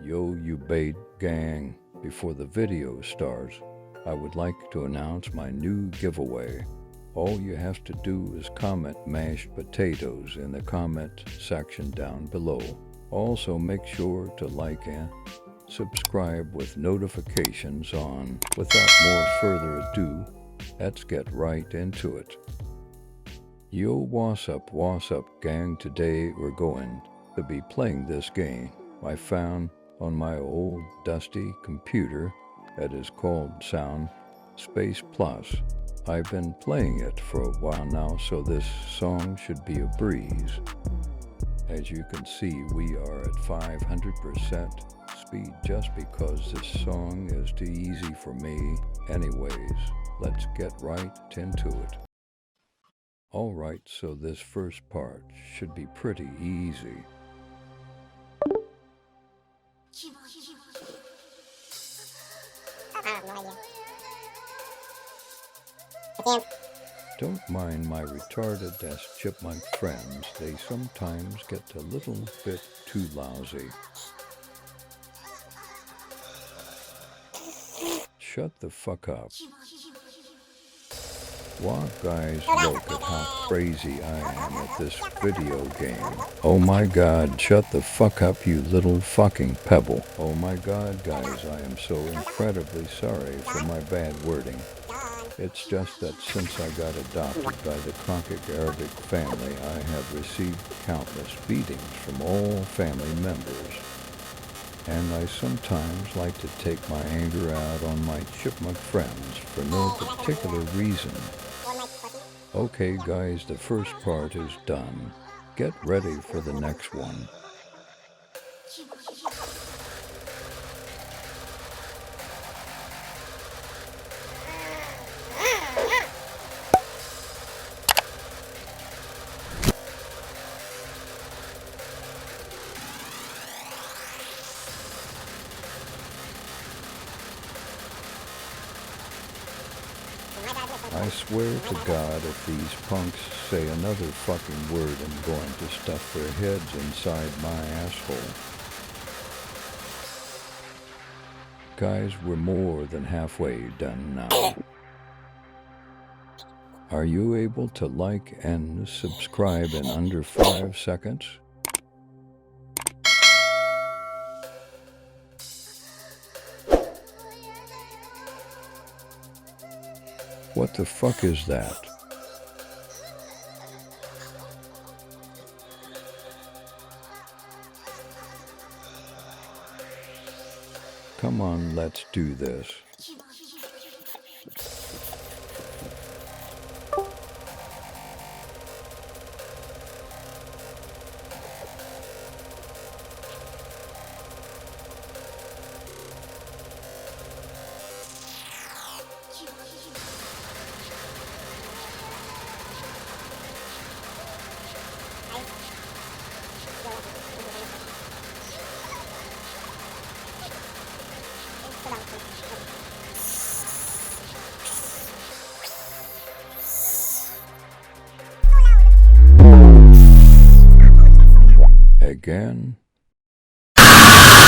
Yo, Ubaid gang, before the video starts, I would like to announce my new giveaway. All you have to do is comment mashed potatoes in the comment section down below. Also make sure to like and subscribe with notifications on. Without more further ado, let's get right into it. Yo, what's up gang, today we're going to be playing this game I found on my old dusty computer that is called Sound Space Plus. I've been playing it for a while now, so this song should be a breeze. As you can see, we are at 500% speed just because this song is too easy for me. Anyways, let's get right into it. Alright, so this first part should be pretty easy. Don't mind my retarded as chipmunk friends, they sometimes get a little bit too lousy. Shut the fuck up. Wow guys, look at how crazy I am at this video game. Oh my god, shut the fuck up you little fucking pebble. Oh my god guys, I am so incredibly sorry for my bad wording. It's just that since I got adopted by the Khankuk Arabic family, I have received countless beatings from all family members. And I sometimes like to take my anger out on my chipmunk friends for no particular reason. Okay guys, the first part is done. Get ready for the next one. I swear to God, if these punks say another fucking word, I'm going to stuff their heads inside my asshole. Guys, we're more than halfway done now. Are you able to like and subscribe in under 5 seconds? What the fuck is that? Come on, let's do this. Again.